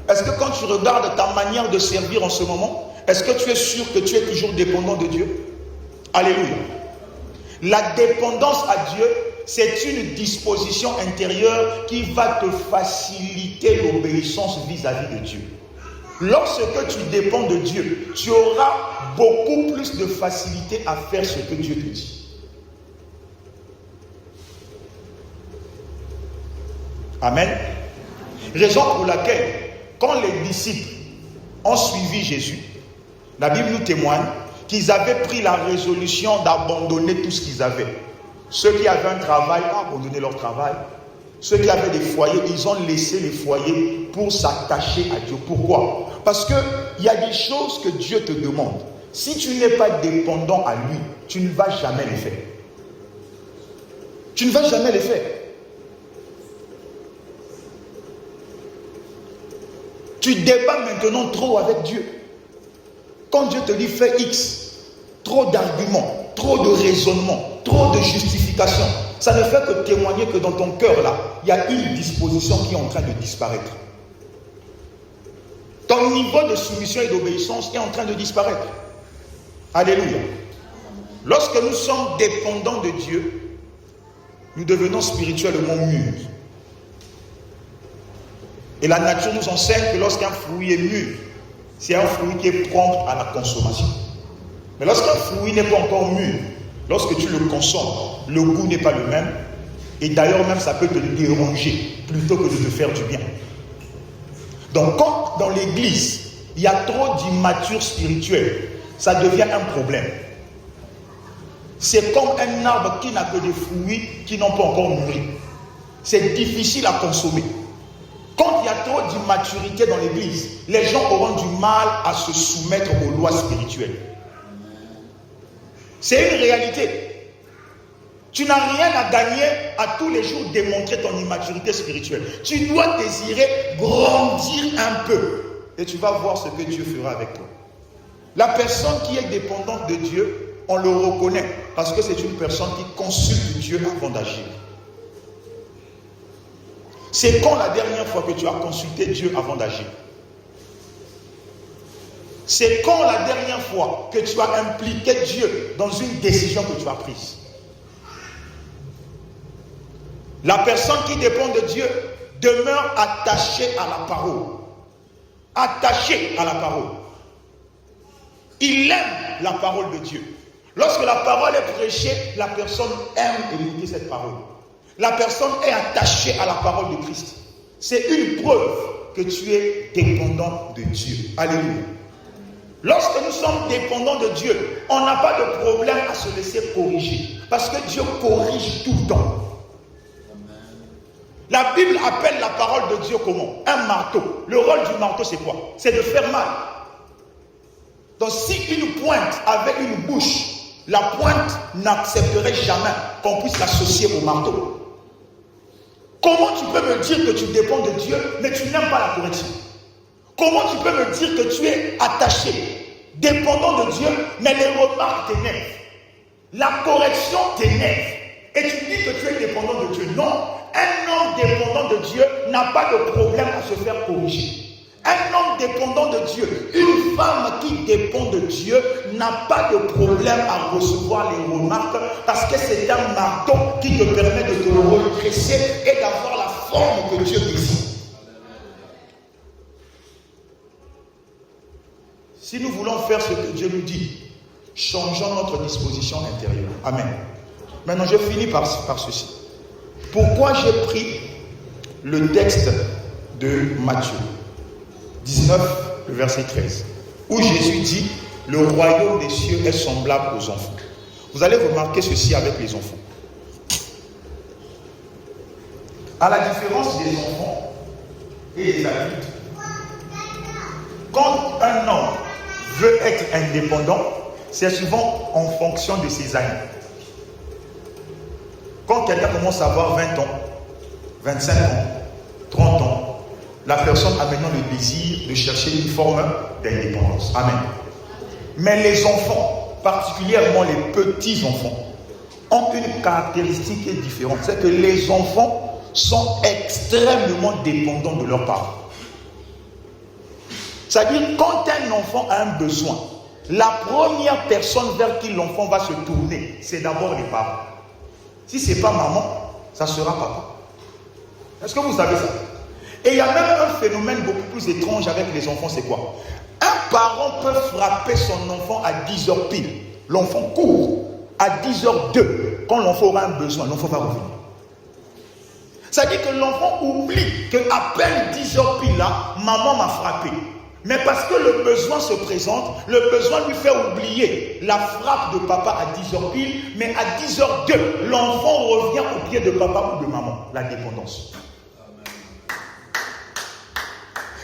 Est-ce que quand tu regardes ta manière de servir en ce moment, est-ce que tu es sûr que tu es toujours dépendant de Dieu? Alléluia. La dépendance à Dieu, c'est une disposition intérieure qui va te faciliter l'obéissance vis-à-vis de Dieu. Lorsque tu dépends de Dieu, tu auras beaucoup plus de facilité à faire ce que Dieu te dit. Amen. Raison pour laquelle, quand les disciples ont suivi Jésus, la Bible nous témoigne qu'ils avaient pris la résolution d'abandonner tout ce qu'ils avaient. Ceux qui avaient un travail ont abandonné leur travail. Ceux qui avaient des foyers, ils ont laissé les foyers pour s'attacher à Dieu. Pourquoi? Parce qu'il y a des choses que Dieu te demande. Si tu n'es pas dépendant à lui, tu ne vas jamais les faire. Tu ne vas jamais les faire. Tu débats maintenant trop avec Dieu. Quand Dieu te dit fais X, trop d'arguments, trop de raisonnements, trop de justifications, ça ne fait que témoigner que dans ton cœur là, il y a une disposition qui est en train de disparaître. Ton niveau de soumission et d'obéissance est en train de disparaître. Alléluia. Lorsque nous sommes dépendants de Dieu, nous devenons spirituellement mûrs. Et la nature nous enseigne que lorsqu'un fruit est mûr, c'est un fruit qui est prompt à la consommation. Mais lorsqu'un fruit n'est pas encore mûr, lorsque tu le consommes, le goût n'est pas le même. Et d'ailleurs même ça peut te déranger plutôt que de te faire du bien. Donc quand dans l'église, il y a trop d'immatures spirituels, ça devient un problème. C'est comme un arbre qui n'a que des fruits qui n'ont pas encore mûri. C'est difficile à consommer. Quand il y a trop d'immaturité dans l'église, les gens auront du mal à se soumettre aux lois spirituelles. C'est une réalité. Tu n'as rien à gagner à tous les jours démontrer ton immaturité spirituelle. Tu dois désirer grandir un peu et tu vas voir ce que Dieu fera avec toi. La personne qui est dépendante de Dieu, on le reconnaît parce que c'est une personne qui consulte Dieu avant d'agir. C'est quand la dernière fois que tu as consulté Dieu avant d'agir? C'est quand la dernière fois que tu as impliqué Dieu dans une décision que tu as prise? La personne qui dépend de Dieu demeure attachée à la parole. Attachée à la parole. Il aime la parole de Dieu. Lorsque la parole est prêchée, la personne aime écouter cette parole. La personne est attachée à la parole de Christ. C'est une preuve que tu es dépendant de Dieu. Alléluia. Lorsque nous sommes dépendants de Dieu, on n'a pas de problème à se laisser corriger. Parce que Dieu corrige tout le temps. La Bible appelle la parole de Dieu comment? Un marteau. Le rôle du marteau, c'est quoi? C'est de faire mal. Donc si une pointe avait une bouche, la pointe n'accepterait jamais qu'on puisse l'associer au marteau. Comment tu peux me dire que tu dépends de Dieu, mais tu n'aimes pas la correction? Comment tu peux me dire que tu es attaché, dépendant de Dieu, mais les remarques t'énervent? La correction t'énerve. Et tu dis que tu es dépendant de Dieu. Non, un homme dépendant de Dieu n'a pas de problème à se faire corriger. Un homme dépendant de Dieu, une femme qui dépend de Dieu n'a pas de problème à recevoir les remarques parce que c'est un marteau qui te permet de te redresser et d'avoir la forme que Dieu désire. Si nous voulons faire ce que Dieu nous dit, changeons notre disposition intérieure. Amen. Maintenant, je finis par ceci. Pourquoi j'ai pris le texte de Matthieu 19, le verset 13, où Jésus dit, le royaume des cieux est semblable aux enfants. Vous allez remarquer ceci avec les enfants. À la différence des enfants et des adultes, quand un homme veut être indépendant, c'est souvent en fonction de ses années. Quand quelqu'un commence à avoir 20 ans, 25 ans, 30 ans, la personne a maintenant le désir de chercher une forme d'indépendance. Amen. Mais les enfants, particulièrement les petits-enfants, ont une caractéristique qui est différente. C'est que les enfants sont extrêmement dépendants de leurs parents. C'est-à-dire, quand un enfant a un besoin, la première personne vers qui l'enfant va se tourner, c'est d'abord les parents. Si ce n'est pas maman, ça sera papa. Est-ce que vous savez ça? Et il y a même un phénomène beaucoup plus étrange avec les enfants, c'est quoi? Un parent peut frapper son enfant à 10h pile. L'enfant court à 10h02. Quand l'enfant aura un besoin, l'enfant va revenir. Ça dit que l'enfant oublie qu'à peine 10h pile là, maman m'a frappé. Mais parce que le besoin se présente, le besoin lui fait oublier la frappe de papa à 10h pile, mais à 10h02, l'enfant revient au pied de papa ou de maman. La dépendance.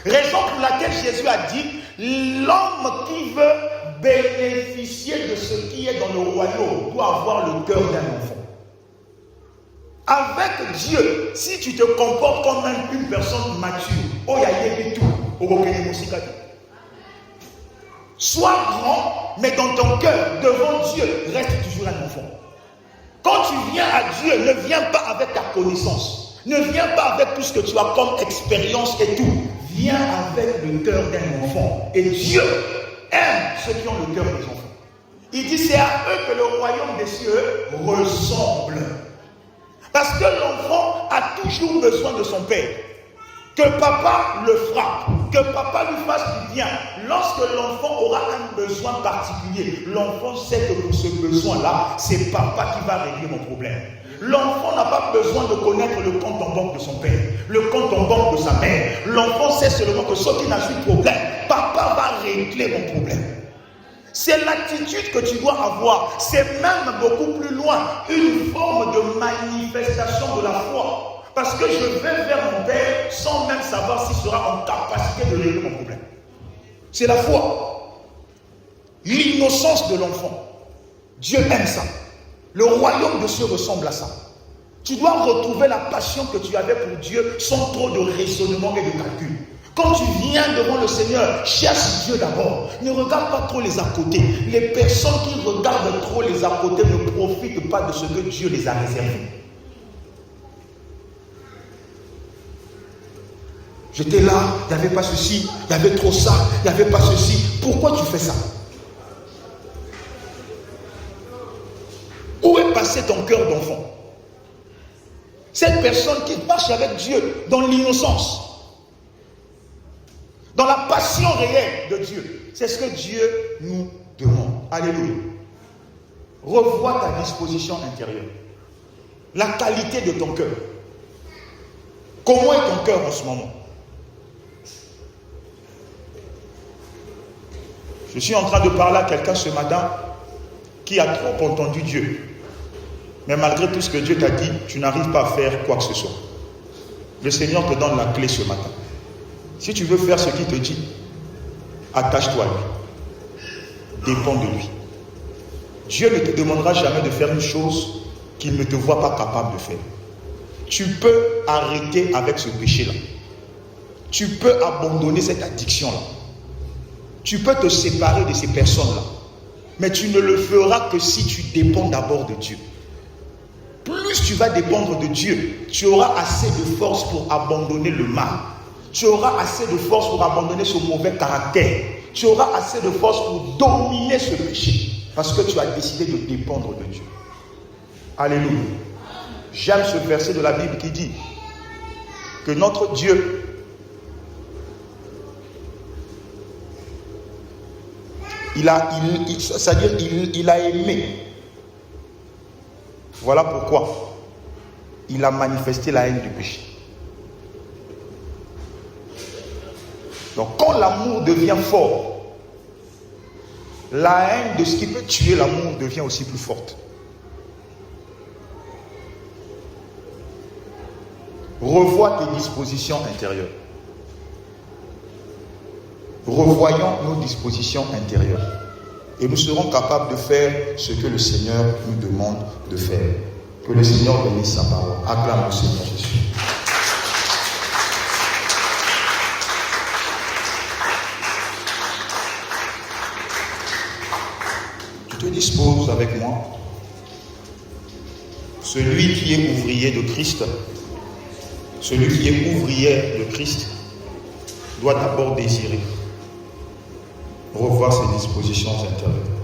Raison pour laquelle Jésus a dit, l'homme qui veut bénéficier de ce qui est dans le royaume doit avoir le cœur d'un enfant. Avec Dieu, si tu te comportes comme une personne mature, sois grand, mais dans ton cœur, devant Dieu, reste toujours un enfant. Quand tu viens à Dieu, ne viens pas avec ta connaissance, ne viens pas avec tout ce que tu as comme expérience et tout. Viens avec le cœur d'un enfant. Et Dieu aime ceux qui ont le cœur des enfants. Il dit, c'est à eux que le royaume des cieux ressemble. Parce que l'enfant a toujours besoin de son père. Que papa le frappe, que papa lui fasse du bien. Lorsque l'enfant aura un besoin particulier, l'enfant sait que pour ce besoin-là, c'est papa qui va régler mon problème. L'enfant n'a pas besoin de connaître le compte en banque de son père, le compte en banque de sa mère. L'enfant sait seulement que ce qui n'a pas de problème, papa va régler mon problème. C'est l'attitude que tu dois avoir. C'est même beaucoup plus loin, une forme de manifestation de la foi. Parce que je vais vers mon père sans même savoir s'il sera en capacité de régler mon problème. C'est la foi. L'innocence de l'enfant. Dieu aime ça. Le royaume de Dieu ressemble à ça. Tu dois retrouver la passion que tu avais pour Dieu sans trop de raisonnement et de calcul. Quand tu viens devant le Seigneur, cherche Dieu d'abord. Ne regarde pas trop les à côté. Les personnes qui regardent trop les à côté ne profitent pas de ce que Dieu les a réservés. J'étais là, il n'y avait pas ceci, il y avait trop ça, il n'y avait pas ceci. Pourquoi tu fais ça? Où est passé ton cœur d'enfant? Cette personne qui marche avec Dieu dans l'innocence, dans la passion réelle de Dieu, C'est ce que Dieu nous demande. Alléluia. Revois ta disposition intérieure. La qualité de ton cœur. Comment est ton cœur en ce moment? Je suis en train de parler à quelqu'un ce matin qui a trop entendu Dieu. Mais malgré tout ce que Dieu t'a dit, tu n'arrives pas à faire quoi que ce soit. Le Seigneur te donne la clé ce matin. Si tu veux faire ce qu'il te dit, attache-toi à lui. Dépends de lui. Dieu ne te demandera jamais de faire une chose qu'il ne te voit pas capable de faire. Tu peux arrêter avec ce péché-là. Tu peux abandonner cette addiction-là. Tu peux te séparer de ces personnes-là. Mais tu ne le feras que si tu dépends d'abord de Dieu. Plus tu vas dépendre de Dieu, tu auras assez de force pour abandonner le mal. Tu auras assez de force pour abandonner ce mauvais caractère. Tu auras assez de force pour dominer ce péché. Parce que tu as décidé de dépendre de Dieu. Alléluia. J'aime ce verset de la Bible qui dit que notre Dieu il a aimé. Voilà pourquoi il a manifesté la haine du péché. Donc quand l'amour devient fort, la haine de ce qui peut tuer l'amour devient aussi plus forte. Revois tes dispositions intérieures. Revoyons nos dispositions intérieures. Et nous serons capables de faire ce que le Seigneur nous demande de faire. Que le Seigneur bénisse sa parole. Acclame le Seigneur Jésus. Tu te disposes avec moi. Celui qui est ouvrier de Christ, celui qui est ouvrier de Christ, doit d'abord désirer revoir ses dispositions intérieures.